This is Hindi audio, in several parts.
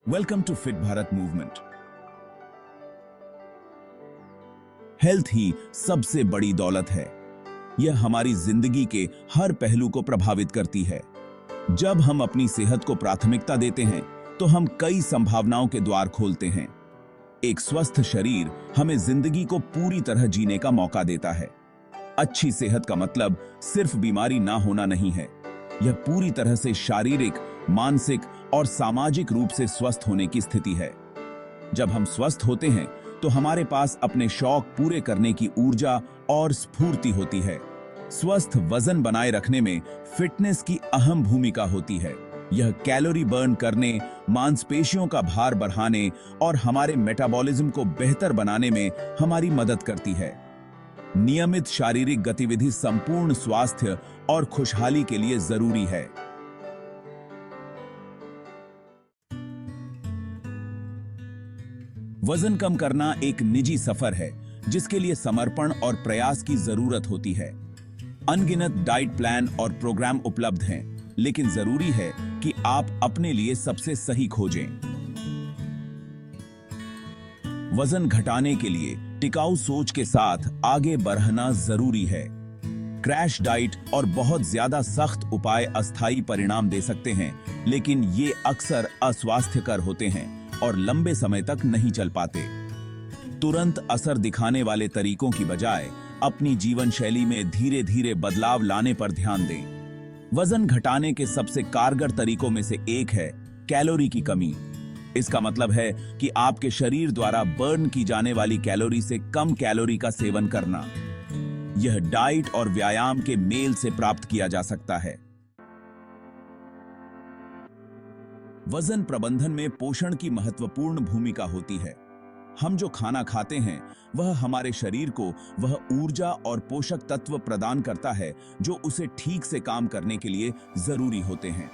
Welcome to fit Bharat movement. Health ही सबसे बड़ी दौलत है। यह हमारी जिंदगी के हर पहलू को प्रभावित करती है। जब हम अपनी सेहत को प्राथमिकता देते हैं तो हम कई संभावनाओं के द्वार खोलते हैं। एक स्वस्थ शरीर हमें जिंदगी को पूरी तरह जीने का मौका देता है। अच्छी सेहत का मतलब सिर्फ बीमारी ना होना नहीं है, यह पूरी तरह से शारीरिक, मानसिक और सामाजिक रूप से स्वस्थ होने की स्थिति है। जब हम स्वस्थ होते हैं तो हमारे पास अपने शौक पूरे करने की ऊर्जा और स्फूर्ति होती है। स्वस्थ वजन बनाए रखने में फिटनेस की अहम भूमिका होती है। यह कैलोरी बर्न करने, मांसपेशियों का भार बढ़ाने और हमारे मेटाबॉलिज्म को बेहतर बनाने में हमारी मदद करती है। नियमित शारीरिक गतिविधि संपूर्ण स्वास्थ्य और खुशहाली के लिए जरूरी है। वजन कम करना एक निजी सफर है जिसके लिए समर्पण और प्रयास की जरूरत होती है। अनगिनत डाइट प्लान और प्रोग्राम उपलब्ध हैं, लेकिन जरूरी है कि आप अपने लिए सबसे सही खोजें। वजन घटाने के लिए टिकाऊ सोच के साथ आगे बढ़ना जरूरी है। क्रैश डाइट और बहुत ज्यादा सख्त उपाय अस्थायी परिणाम दे सकते हैं, लेकिन ये अक्सर अस्वास्थ्यकर होते हैं और लंबे समय तक नहीं चल पाते। तुरंत असर दिखाने वाले तरीकों की बजाय अपनी जीवन शैली में धीरे धीरे बदलाव लाने पर ध्यान दें। वजन घटाने के सबसे कारगर तरीकों में से एक है कैलोरी की कमी। इसका मतलब है कि आपके शरीर द्वारा बर्न की जाने वाली कैलोरी से कम कैलोरी का सेवन करना। यह डाइट और व्यायाम के मेल से प्राप्त किया जा सकता है। वजन प्रबंधन में पोषण की महत्वपूर्ण भूमिका होती है। हम जो खाना खाते हैं वह हमारे शरीर को वह ऊर्जा और पोषक तत्व प्रदान करता है जो उसे ठीक से काम करने के लिए जरूरी होते हैं।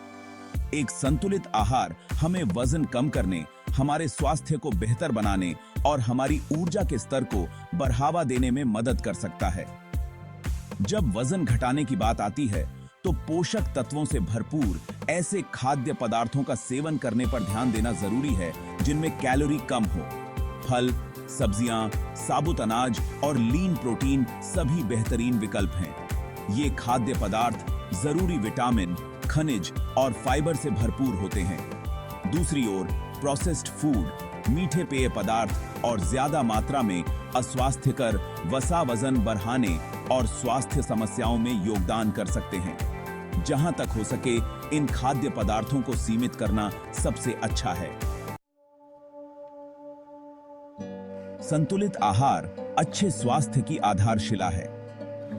एक संतुलित आहार हमें वजन कम करने, हमारे स्वास्थ्य को बेहतर बनाने और हमारी ऊर्जा के स्तर को बढ़ावा देने में मदद कर सकता है। जब वजन घटाने की बात आती है तो पोषक तत्वों से भरपूर ऐसे खाद्य पदार्थों का सेवन करने पर ध्यान देना जरूरी है जिनमें कैलोरी कम हो। फल, सब्जियां, साबुत अनाज और लीन प्रोटीन सभी बेहतरीन विकल्प हैं। ये खाद्य पदार्थ जरूरी विटामिन, खनिज और फाइबर से भरपूर होते हैं। दूसरी ओर प्रोसेस्ड फूड, मीठे पेय पदार्थ और ज्यादा मात्रा में अस्वास्थ्यकर वसा वजन बढ़ाने और स्वास्थ्य समस्याओं में योगदान कर सकते हैं। जहां तक हो सके इन खाद्य पदार्थों को सीमित करना सबसे अच्छा है। संतुलित आहार अच्छे स्वास्थ्य की आधारशिला है।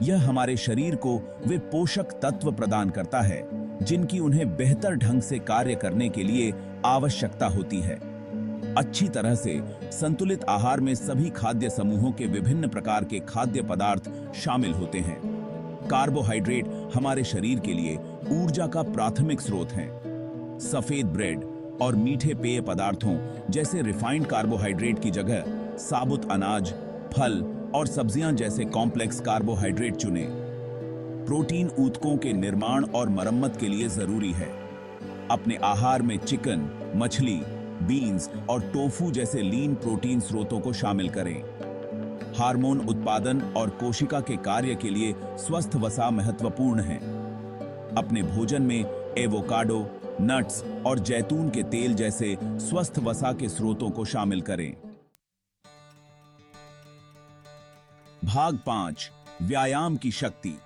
यह हमारे शरीर को वे पोषक तत्व प्रदान करता है जिनकी उन्हें बेहतर ढंग से कार्य करने के लिए आवश्यकता होती है। अच्छी तरह से संतुलित आहार में सभी खाद्य समूहों के विभिन्न प्रकार के खाद्य पदार्थ शामिल होते हैं। कार्बोहाइड्रेट हमारे शरीर के लिए ऊर्जा का प्राथमिक स्रोत हैं। सफेद ब्रेड और मीठे पेय पदार्थों जैसे रिफाइंड कार्बोहाइड्रेट की जगह साबुत अनाज, फल और सब्जियां जैसे कॉम्प्लेक्स कार्बोहाइड्रेट चुनें। प्रोटीन ऊतकों के निर्माण और मरम्मत के लिए जरूरी है। अपने आहार में चिकन, मछली, बीन्स और टोफू जैसे लीन प्रोटीन स्रोतों को शामिल करें। हार्मोन उत्पादन और कोशिका के कार्य के लिए स्वस्थ वसा महत्वपूर्ण है। अपने भोजन में एवोकाडो, नट्स और जैतून के तेल जैसे स्वस्थ वसा के स्रोतों को शामिल करें। भाग 5, व्यायाम की शक्ति।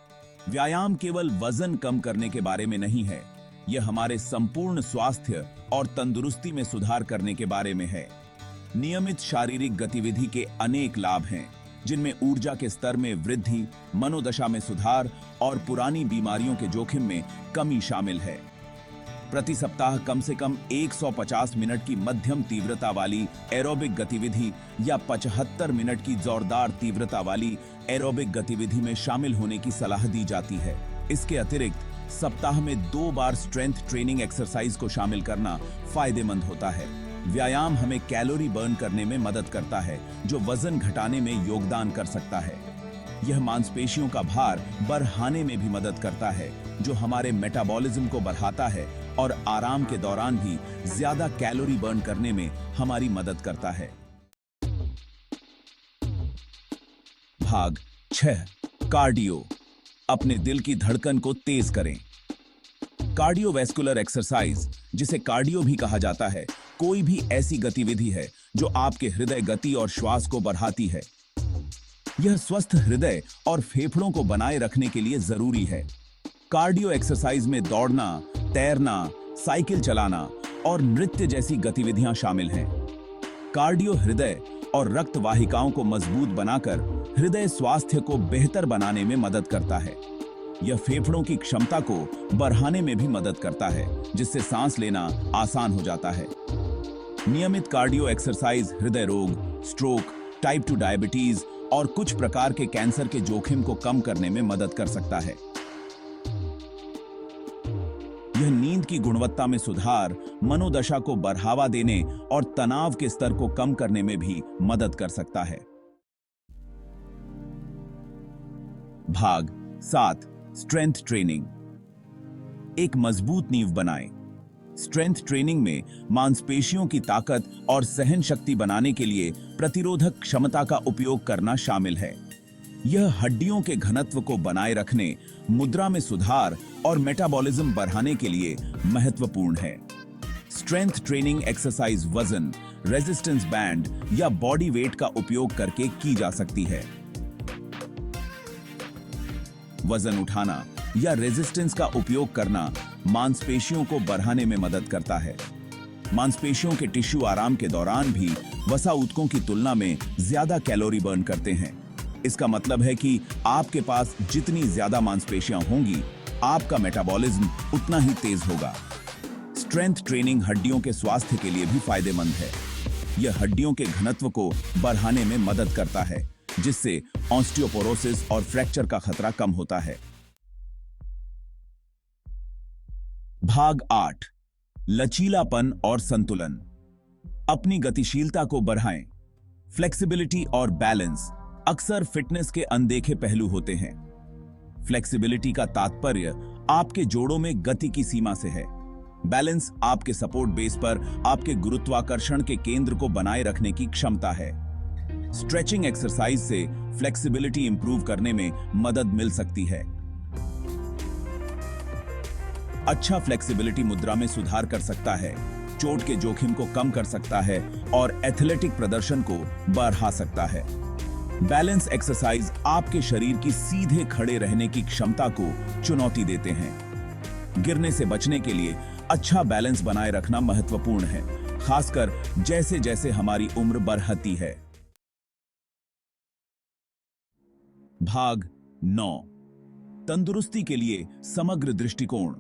व्यायाम केवल वजन कम करने के बारे में नहीं है, यह हमारे संपूर्ण स्वास्थ्य और तंदुरुस्ती में सुधार करने के बारे में है। नियमित शारीरिक गतिविधि के अनेक लाभ हैं, जिनमें ऊर्जा के स्तर में वृद्धि, मनोदशा में सुधार और पुरानी बीमारियों के जोखिम में कमी शामिल है। प्रति सप्ताह कम से कम 150 मिनट की मध्यम तीव्रता वाली एरोबिक गतिविधि या 75 मिनट की जोरदार तीव्रता वाली एरोबिक गतिविधि में शामिल होने की सलाह दी जाती है। इसके अतिरिक्त सप्ताह में 2 बार स्ट्रेंथ ट्रेनिंग एक्सरसाइज को शामिल करना फायदेमंद होता है। व्यायाम हमें कैलोरी बर्न करने में मदद करता है, जो वजन घटाने में योगदान कर सकता है। यह मांसपेशियों का भार बढ़ाने में भी मदद करता है, जो हमारे मेटाबॉलिज्म को बढ़ाता है और आराम के दौरान भी ज्यादा कैलोरी बर्न करने में हमारी मदद करता है। भाग 6 कार्डियो, अपने दिल की धड़कन को तेज करें। कार्डियोवैस्कुलर एक्सरसाइज, जिसे कार्डियो भी कहा जाता है, कोई भी ऐसी गतिविधि है जो आपके हृदय गति और श्वास को बढ़ाती है। यह स्वस्थ हृदय और फेफड़ों को बनाए रखने के लिए जरूरी है। कार्डियो एक्सरसाइज में दौड़ना, तैरना, साइकिल चलाना और नृत्य जैसी गतिविधियां शामिल हैं। कार्डियो हृदय और रक्त वाहिकाओं को मजबूत बनाकर हृदय स्वास्थ्य को बेहतर बनाने में मदद करता है। यह फेफड़ों की क्षमता को बढ़ाने में भी मदद करता है, जिससे सांस लेना आसान हो जाता है। नियमित कार्डियो एक्सरसाइज हृदय रोग, स्ट्रोक, टाइप 2 डायबिटीज और कुछ प्रकार के कैंसर के जोखिम को कम करने में मदद कर सकता है। यह नींद की गुणवत्ता में सुधार, मनोदशा को बढ़ावा देने और तनाव के स्तर को कम करने में भी मदद कर सकता है। भाग 7 स्ट्रेंथ ट्रेनिंग, एक मजबूत नींव बनाएं। स्ट्रेंथ ट्रेनिंग में मांसपेशियों की ताकत और सहन शक्ति बनाने के लिए प्रतिरोधक क्षमता का उपयोग करना शामिल है। यह हड्डियों के घनत्व को बनाए रखने, मुद्रा में सुधार और मेटाबॉलिज्म बढ़ाने के लिए महत्वपूर्ण है। स्ट्रेंथ ट्रेनिंग एक्सरसाइज वजन, रेजिस्टेंस बैंड या बॉडी वेट का उपयोग करके की जा सकती है। वजन उठाना या रेजिस्टेंस का उपयोग करना मांसपेशियों को बढ़ाने में मदद करता है। मांसपेशियों के टिश्यू आराम के दौरान भी वसा ऊतकों की तुलना में ज्यादा कैलोरी बर्न करते हैं। इसका मतलब है कि आपके पास जितनी ज्यादा मांसपेशियां होंगी, आपका मेटाबॉलिज्म उतना ही तेज होगा। स्ट्रेंथ ट्रेनिंग हड्डियों के स्वास्थ्य के लिए भी फायदेमंद है। यह हड्डियों के घनत्व को बढ़ाने में मदद करता है, जिससे ऑस्टियोपोरोसिस और फ्रैक्चर का खतरा कम होता है। भाग 8 लचीलापन और संतुलन, अपनी गतिशीलता को बढ़ाएं। फ्लेक्सिबिलिटी और बैलेंस अक्सर फिटनेस के अनदेखे पहलू होते हैं। फ्लेक्सिबिलिटी का तात्पर्य आपके जोड़ों में गति की सीमा से है। बैलेंस आपके सपोर्ट बेस पर आपके गुरुत्वाकर्षण के केंद्र को बनाए रखने की क्षमता है। स्ट्रेचिंग एक्सरसाइज से फ्लेक्सिबिलिटी इंप्रूव करने में मदद मिल सकती है। अच्छा फ्लेक्सिबिलिटी मुद्रा में सुधार कर सकता है, चोट के जोखिम को कम कर सकता है और एथलेटिक प्रदर्शन को बढ़ा सकता है। बैलेंस एक्सरसाइज आपके शरीर की सीधे खड़े रहने की क्षमता को चुनौती देते हैं। गिरने से बचने के लिए अच्छा बैलेंस बनाए रखना महत्वपूर्ण है, खासकर जैसे जैसे हमारी उम्र बढ़ती है। भाग 9 तंदुरुस्ती के लिए समग्र दृष्टिकोण।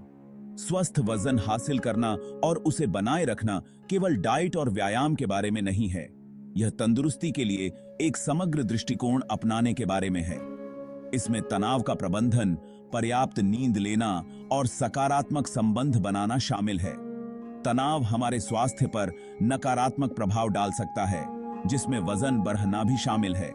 स्वस्थ वजन हासिल करना और उसे बनाए रखना केवल डाइट और व्यायाम के बारे में नहीं है। यह तंदुरुस्ती के लिए एक समग्र दृष्टिकोण अपनाने के बारे में है। इसमें तनाव का प्रबंधन, पर्याप्त नींद लेना और सकारात्मक संबंध बनाना शामिल है। तनाव हमारे स्वास्थ्य पर नकारात्मक प्रभाव डाल सकता है, जिसमें वजन बढ़ना भी शामिल है।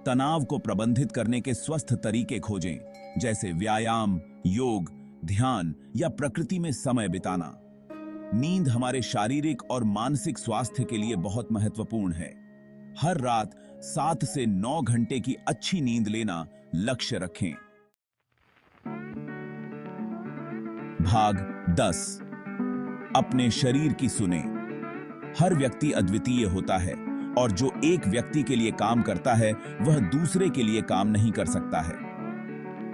तनाव को प्रबंधित करने के स्वस्थ तरीके खोजें, जैसे व्यायाम, योग, ध्यान या प्रकृति में समय बिताना। नींद हमारे शारीरिक और मानसिक स्वास्थ्य के लिए बहुत महत्वपूर्ण है। हर रात 7 से 9 घंटे की अच्छी नींद लेना लक्ष्य रखें। भाग 10 अपने शरीर की सुने। हर व्यक्ति अद्वितीय होता है और जो एक व्यक्ति के लिए काम करता है, वह दूसरे के लिए काम नहीं कर सकता है।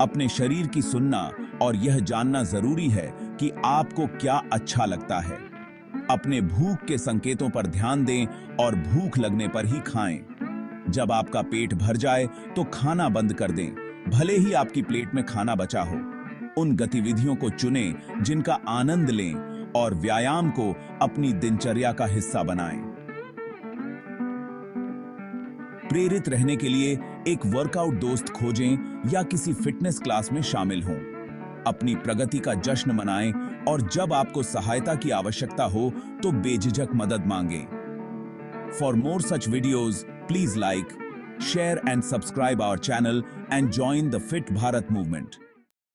अपने शरीर की सुनना और यह जानना जरूरी है कि आपको क्या अच्छा लगता है। अपने भूख के संकेतों पर ध्यान दें और भूख लगने पर ही खाएं। जब आपका पेट भर जाए तो खाना बंद कर दें, भले ही आपकी प्लेट में खाना बचा हो। उन गतिविधियों को चुनें जिनका आनंद लें और व्यायाम को अपनी दिनचर्या का हिस्सा बनाएं। प्रेरित रहने के लिए एक वर्कआउट दोस्त खोजें या किसी फिटनेस क्लास में शामिल हों। अपनी प्रगति का जश्न मनाएं और जब आपको सहायता की आवश्यकता हो तो बेझिझक मदद मांगें। For more such videos, please like, share and subscribe our channel and join the Fit Bharat movement.